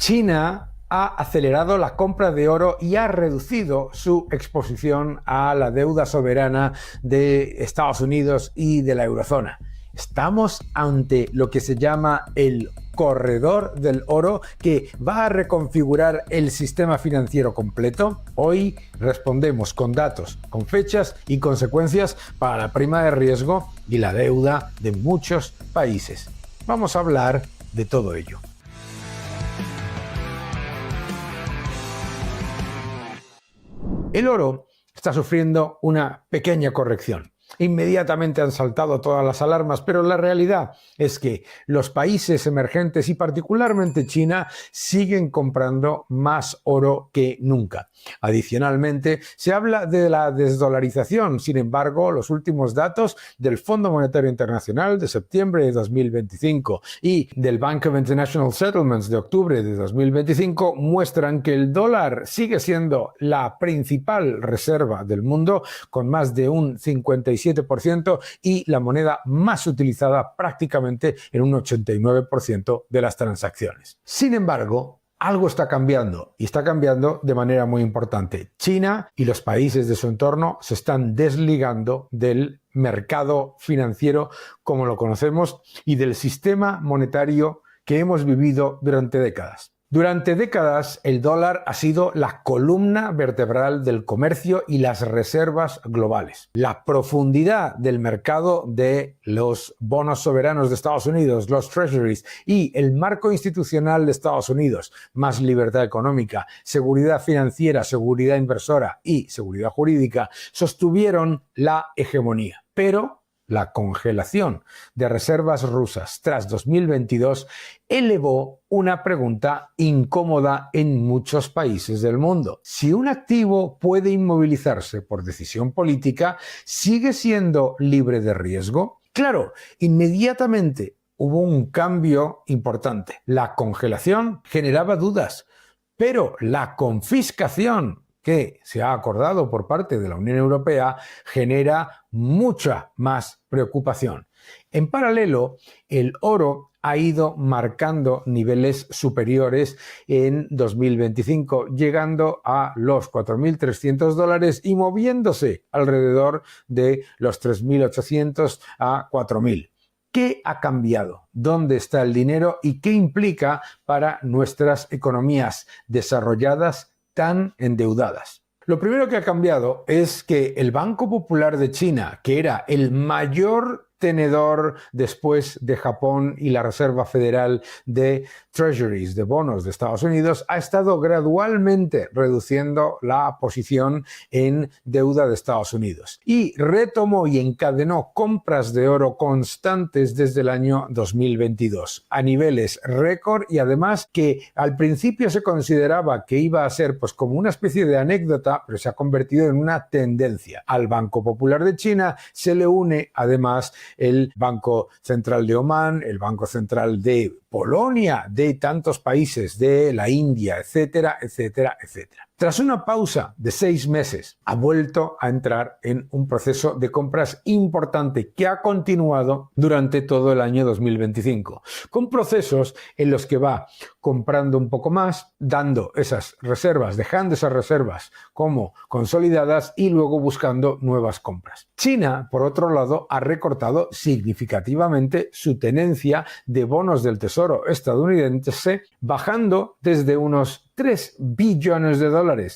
China ha acelerado la compra de oro y ha reducido su exposición a la deuda soberana de Estados Unidos y de la eurozona. Estamos ante lo que se llama el corredor del oro, que va a reconfigurar el sistema financiero completo. Hoy respondemos con datos, con fechas y consecuencias para la prima de riesgo y la deuda de muchos países. Vamos a hablar de todo ello. El oro está sufriendo una pequeña corrección. Inmediatamente han saltado todas las alarmas, pero la realidad es que los países emergentes y particularmente China siguen comprando más oro que nunca. Adicionalmente, se habla de la desdolarización. Sin embargo, los últimos datos del Fondo Monetario Internacional de septiembre de 2025 y del Bank of International Settlements de octubre de 2025 muestran que el dólar sigue siendo la principal reserva del mundo, con más de un 57% y la moneda más utilizada prácticamente en un 89% de las transacciones. Sin embargo, algo está cambiando y está cambiando de manera muy importante. China y los países de su entorno se están desligando del mercado financiero como lo conocemos y del sistema monetario que hemos vivido durante décadas. Durante décadas, el dólar ha sido la columna vertebral del comercio y las reservas globales. La profundidad del mercado de los bonos soberanos de Estados Unidos, los treasuries, y el marco institucional de Estados Unidos, más libertad económica, seguridad financiera, seguridad inversora y seguridad jurídica, sostuvieron la hegemonía. Pero la congelación de reservas rusas tras 2022 elevó una pregunta incómoda en muchos países del mundo. Si un activo puede inmovilizarse por decisión política, ¿sigue siendo libre de riesgo? Claro, inmediatamente hubo un cambio importante. La congelación generaba dudas, pero la confiscación que se ha acordado por parte de la Unión Europea genera mucha más preocupación. En paralelo, el oro ha ido marcando niveles superiores en 2025, llegando a los $4.300 y moviéndose alrededor de los 3.800 a 4.000. ¿Qué ha cambiado? ¿Dónde está el dinero? ¿Y qué implica para nuestras economías desarrolladas tan endeudadas? Lo primero que ha cambiado es que el Banco Popular de China, que era el mayor tenedor después de Japón y la Reserva Federal de Treasuries, de bonos de Estados Unidos, ha estado gradualmente reduciendo la posición en deuda de Estados Unidos y retomó y encadenó compras de oro constantes desde el año 2022 a niveles récord, y además que al principio se consideraba que iba a ser pues como una especie de anécdota, pero se ha convertido en una tendencia. Al Banco Popular de China se le une además el Banco Central de Omán, el Banco Central de Polonia, de tantos países, de la India, etcétera, etcétera, etcétera. Tras una pausa de 6 meses, ha vuelto a entrar en un proceso de compras importante que ha continuado durante todo el año 2025, con procesos en los que va comprando un poco más, dando esas reservas, dejando esas reservas como consolidadas y luego buscando nuevas compras. China, por otro lado, ha recortado significativamente su tenencia de bonos del Tesoro estadounidense, bajando desde unos $3 billones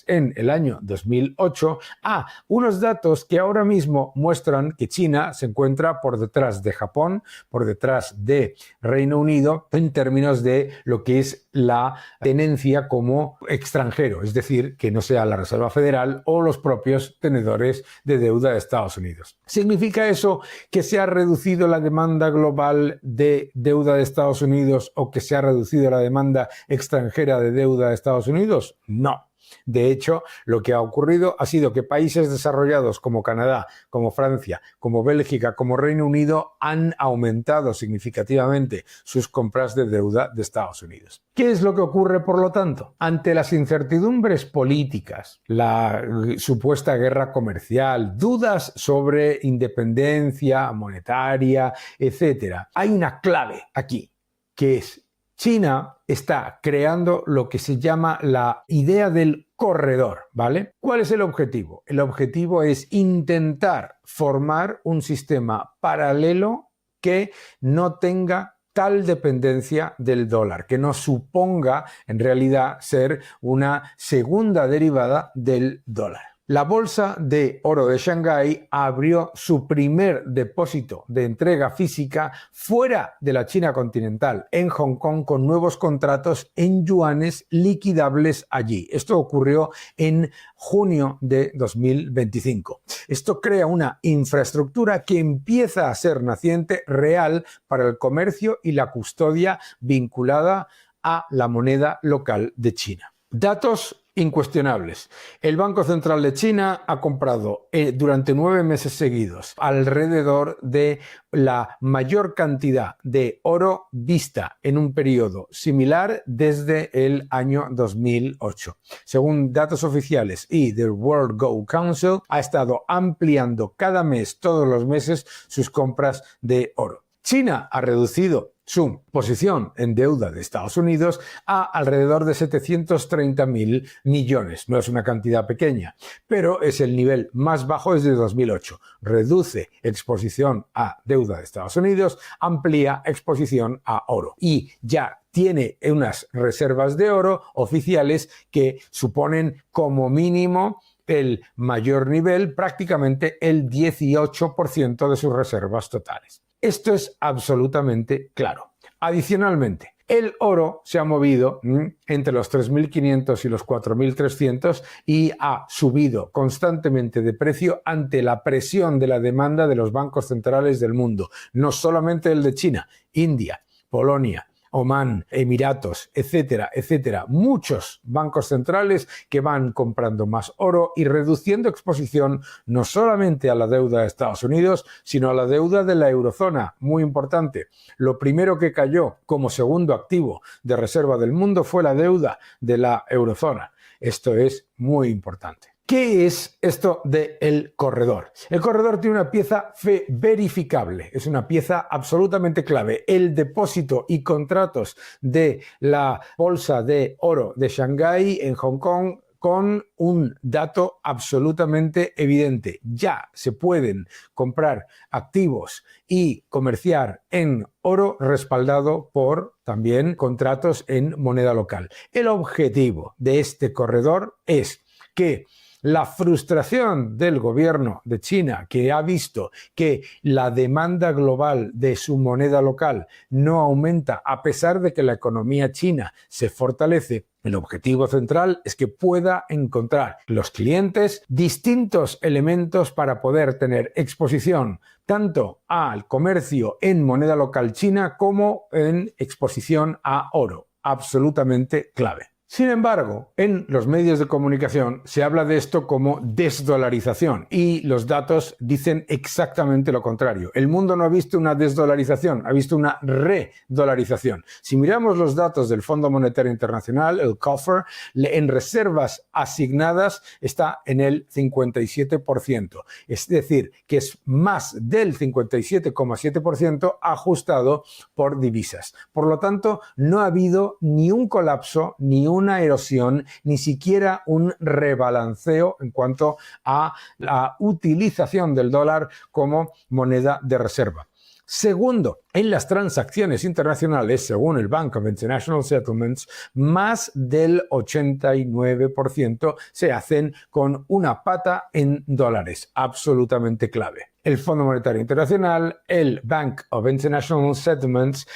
en el año 2008 a unos datos que ahora mismo muestran que China se encuentra por detrás de Japón, por detrás de Reino Unido en términos de lo que es la tenencia como extranjero, es decir, que no sea la Reserva Federal o los propios tenedores de deuda de Estados Unidos. ¿Significa eso que se ha reducido la demanda global de deuda de Estados Unidos o que se ha reducido la demanda extranjera de deuda de Estados Unidos? No. De hecho, lo que ha ocurrido ha sido que países desarrollados como Canadá, como Francia, como Bélgica, como Reino Unido han aumentado significativamente sus compras de deuda de Estados Unidos. ¿Qué es lo que ocurre, por lo tanto? Ante las incertidumbres políticas, la supuesta guerra comercial, dudas sobre independencia monetaria, etc., hay una clave aquí, que es: China está creando lo que se llama la idea del corredor, ¿vale? ¿Cuál es el objetivo? El objetivo es intentar formar un sistema paralelo que no tenga tal dependencia del dólar, que no suponga en realidad ser una segunda derivada del dólar. La Bolsa de Oro de Shanghái abrió su primer depósito de entrega física fuera de la China continental, en Hong Kong, con nuevos contratos en yuanes liquidables allí. Esto ocurrió en junio de 2025. Esto crea una infraestructura que empieza a ser naciente real para el comercio y la custodia vinculada a la moneda local de China. Datos incuestionables. El Banco Central de China ha comprado durante 9 meses seguidos alrededor de la mayor cantidad de oro vista en un periodo similar desde el año 2008. Según datos oficiales y del World Gold Council, ha estado ampliando cada mes, todos los meses, sus compras de oro. China ha reducido su posición en deuda de Estados Unidos a alrededor de 730.000 millones. No es una cantidad pequeña, pero es el nivel más bajo desde 2008. Reduce exposición a deuda de Estados Unidos, amplía exposición a oro y ya tiene unas reservas de oro oficiales que suponen como mínimo el mayor nivel, prácticamente el 18% de sus reservas totales. Esto es absolutamente claro. Adicionalmente, el oro se ha movido entre los 3.500 y los 4.300 y ha subido constantemente de precio ante la presión de la demanda de los bancos centrales del mundo. No solamente el de China, India, Polonia, Omán, Emiratos, etcétera, etcétera. Muchos bancos centrales que van comprando más oro y reduciendo exposición no solamente a la deuda de Estados Unidos, sino a la deuda de la eurozona. Muy importante. Lo primero que cayó como segundo activo de reserva del mundo fue la deuda de la eurozona. Esto es muy importante. ¿Qué es esto del corredor? El corredor tiene una pieza verificable, es una pieza absolutamente clave. El depósito y contratos de la Bolsa de Oro de Shanghái en Hong Kong con un dato absolutamente evidente. Ya se pueden comprar activos y comerciar en oro respaldado por también contratos en moneda local. El objetivo de este corredor es que la frustración del gobierno de China, que ha visto que la demanda global de su moneda local no aumenta a pesar de que la economía china se fortalece, el objetivo central es que pueda encontrar los clientes distintos elementos para poder tener exposición tanto al comercio en moneda local china como en exposición a oro. Absolutamente clave. Sin embargo, en los medios de comunicación se habla de esto como desdolarización y los datos dicen exactamente lo contrario. El mundo no ha visto una desdolarización, ha visto una redolarización. Si miramos los datos del Fondo Monetario Internacional, el COFR, en reservas asignadas está en el 57%. Es decir, que es más del 57,7% ajustado por divisas. Por lo tanto, no ha habido ni un colapso ni una erosión, ni siquiera un rebalanceo en cuanto a la utilización del dólar como moneda de reserva. Segundo, en las transacciones internacionales, según el Bank of International Settlements, más del 89% se hacen con una pata en dólares, absolutamente clave. El Fondo Monetario Internacional, el Bank of International Settlements,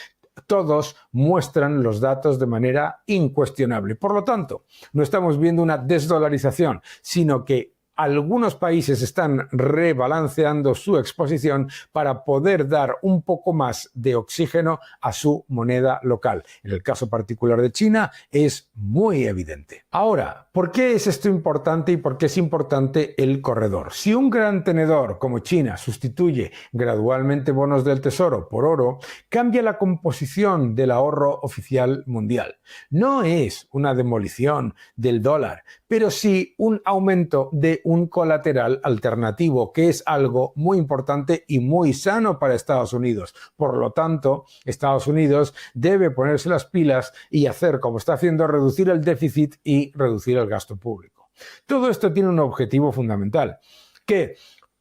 todos muestran los datos de manera incuestionable. Por lo tanto, no estamos viendo una desdolarización, sino que algunos países están rebalanceando su exposición para poder dar un poco más de oxígeno a su moneda local. En el caso particular de China es muy evidente. Ahora, ¿por qué es esto importante y por qué es importante el corredor? Si un gran tenedor como China sustituye gradualmente bonos del tesoro por oro, cambia la composición del ahorro oficial mundial. No es una demolición del dólar, pero sí un aumento de un colateral alternativo, que es algo muy importante y muy sano para Estados Unidos. Por lo tanto, Estados Unidos debe ponerse las pilas y hacer, como está haciendo, reducir el déficit y reducir el gasto público. Todo esto tiene un objetivo fundamental, que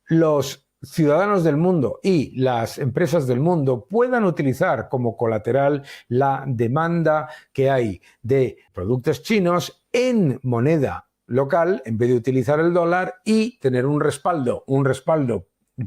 los ciudadanos del mundo y las empresas del mundo puedan utilizar como colateral la demanda que hay de productos chinos en moneda local en vez de utilizar el dólar y tener un respaldo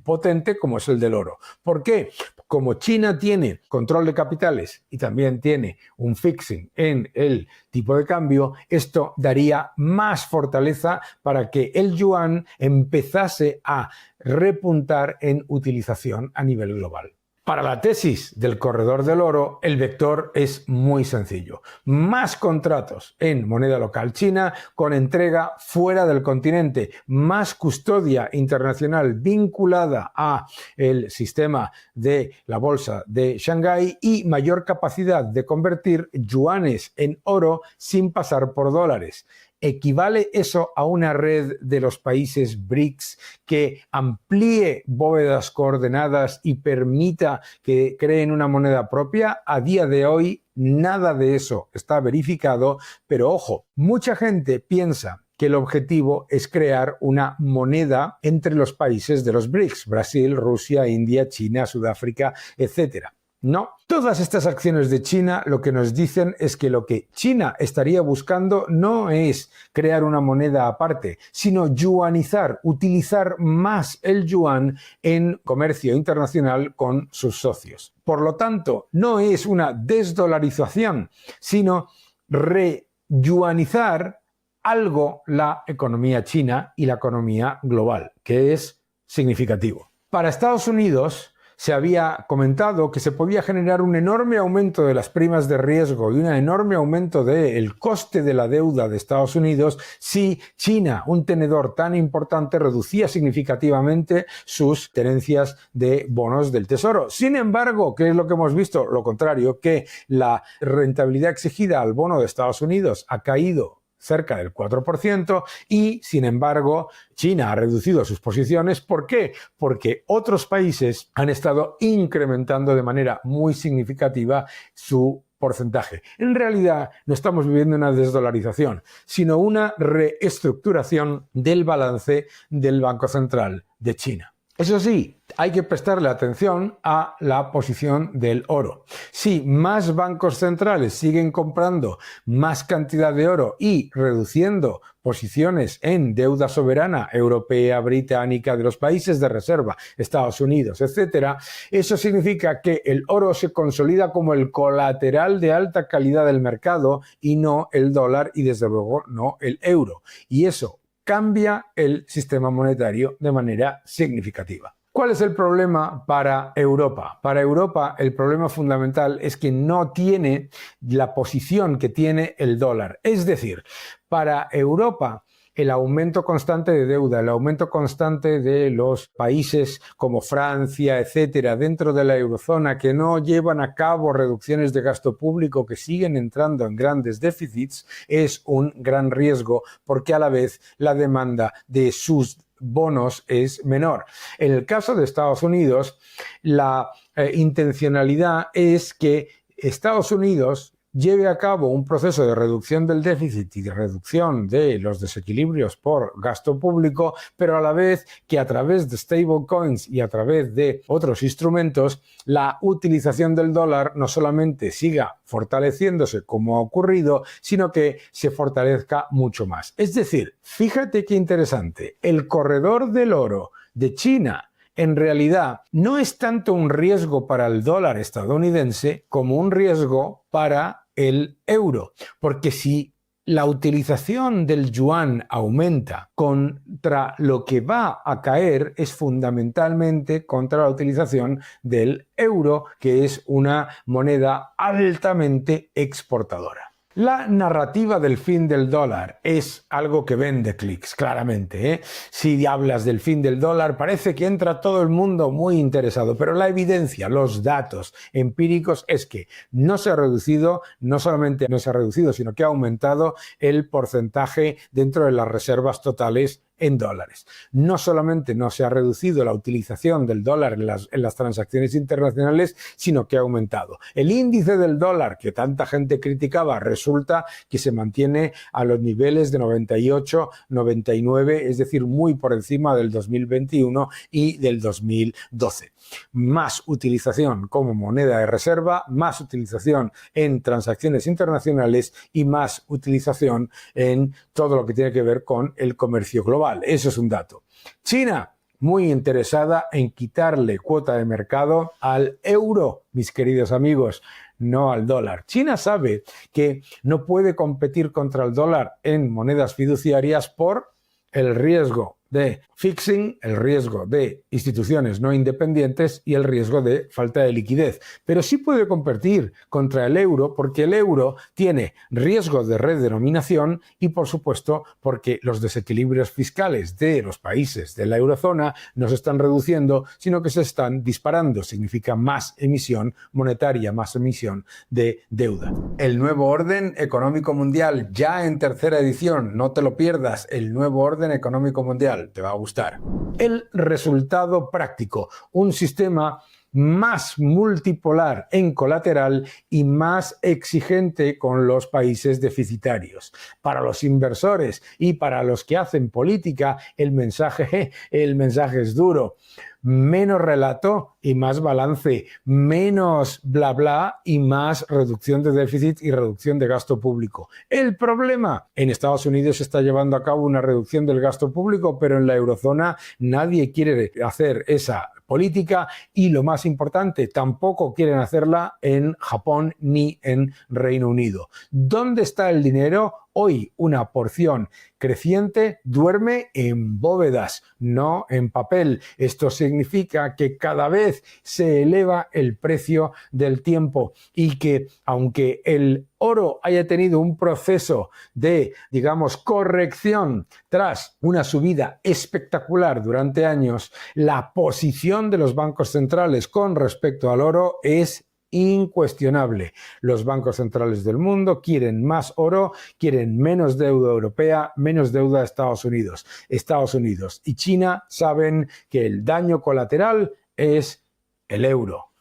potente como es el del oro. ¿Por qué? Como China tiene control de capitales y también tiene un fixing en el tipo de cambio, esto daría más fortaleza para que el yuan empezase a repuntar en utilización a nivel global. Para la tesis del corredor del oro, el vector es muy sencillo. Más contratos en moneda local china con entrega fuera del continente, más custodia internacional vinculada a el sistema de la bolsa de Shanghái y mayor capacidad de convertir yuanes en oro sin pasar por dólares. ¿Equivale eso a una red de los países BRICS que amplíe bóvedas coordenadas y permita que creen una moneda propia? A día de hoy, nada de eso está verificado, pero ojo, mucha gente piensa que el objetivo es crear una moneda entre los países de los BRICS, Brasil, Rusia, India, China, Sudáfrica, etcétera. No, todas estas acciones de China lo que nos dicen es que lo que China estaría buscando no es crear una moneda aparte, sino yuanizar, utilizar más el yuan en comercio internacional con sus socios. Por lo tanto, no es una desdolarización, sino reyuanizar algo la economía china y la economía global, que es significativo. Para Estados Unidos, se había comentado que se podía generar un enorme aumento de las primas de riesgo y un enorme aumento del coste de la deuda de Estados Unidos si China, un tenedor tan importante, reducía significativamente sus tenencias de bonos del Tesoro. Sin embargo, ¿qué es lo que hemos visto? Lo contrario, que la rentabilidad exigida al bono de Estados Unidos ha caído cerca del 4% y, sin embargo, China ha reducido sus posiciones. ¿Por qué? Porque otros países han estado incrementando de manera muy significativa su porcentaje. En realidad, no estamos viviendo una desdolarización, sino una reestructuración del balance del Banco Central de China. Eso sí, hay que prestarle atención a la posición del oro. Si más bancos centrales siguen comprando más cantidad de oro y reduciendo posiciones en deuda soberana europea, británica, de los países de reserva, Estados Unidos, etcétera, eso significa que el oro se consolida como el colateral de alta calidad del mercado y no el dólar y desde luego no el euro. Y eso cambia el sistema monetario de manera significativa. ¿Cuál es el problema para Europa? Para Europa el problema fundamental es que no tiene la posición que tiene el dólar. Es decir, para Europa el aumento constante de deuda, el aumento constante de los países como Francia, etcétera, dentro de la eurozona que no llevan a cabo reducciones de gasto público, que siguen entrando en grandes déficits, es un gran riesgo porque a la vez la demanda de sus bonos es menor. En el caso de Estados Unidos, la intencionalidad es que Estados Unidos lleve a cabo un proceso de reducción del déficit y de reducción de los desequilibrios por gasto público, pero a la vez que a través de stablecoins y a través de otros instrumentos, la utilización del dólar no solamente siga fortaleciéndose como ha ocurrido, sino que se fortalezca mucho más. Es decir, fíjate qué interesante, el corredor del oro de China en realidad no es tanto un riesgo para el dólar estadounidense como un riesgo para el euro, porque si la utilización del yuan aumenta, contra lo que va a caer es fundamentalmente contra la utilización del euro, que es una moneda altamente exportadora. La narrativa del fin del dólar es algo que vende clics, claramente, ¿eh? Si hablas del fin del dólar, parece que entra todo el mundo muy interesado, pero la evidencia, los datos empíricos es que no se ha reducido, no solamente no se ha reducido, sino que ha aumentado el porcentaje dentro de las reservas totales en dólares. No solamente no se ha reducido la utilización del dólar en las transacciones internacionales, sino que ha aumentado. El índice del dólar, que tanta gente criticaba, resulta que se mantiene a los niveles de 98, 99, es decir, muy por encima del 2021 y del 2012. Más utilización como moneda de reserva, más utilización en transacciones internacionales y más utilización en todo lo que tiene que ver con el comercio global. Eso es un dato. China, muy interesada en quitarle cuota de mercado al euro, mis queridos amigos, no al dólar. China sabe que no puede competir contra el dólar en monedas fiduciarias por el riesgo de fixing, el riesgo de instituciones no independientes y el riesgo de falta de liquidez. Pero sí puede competir contra el euro porque el euro tiene riesgo de redenominación y, por supuesto, porque los desequilibrios fiscales de los países de la eurozona no se están reduciendo, sino que se están disparando. Significa más emisión monetaria, más emisión de deuda. El nuevo orden económico mundial, ya en tercera edición, no te lo pierdas, el nuevo orden económico mundial. Te va a gustar. El resultado práctico, un sistema más multipolar en colateral y más exigente con los países deficitarios. Para los inversores y para los que hacen política, el mensaje es duro. Menos relato y más balance, menos bla bla y más reducción de déficit y reducción de gasto público. El problema, en Estados Unidos se está llevando a cabo una reducción del gasto público, pero en la eurozona nadie quiere hacer esa política y, lo más importante, tampoco quieren hacerla en Japón ni en Reino Unido. ¿Dónde está el dinero? Hoy una porción creciente duerme en bóvedas, no en papel. Esto significa que cada vez se eleva el precio del tiempo y que, aunque el oro haya tenido un proceso de, digamos, corrección tras una subida espectacular durante años, la posición de los bancos centrales con respecto al oro es incuestionable. Los bancos centrales del mundo quieren más oro, quieren menos deuda europea, menos deuda de Estados Unidos. Estados Unidos y China saben que el daño colateral es el euro.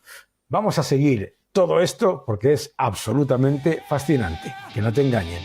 Vamos a seguir todo esto porque es absolutamente fascinante. Que no te engañen.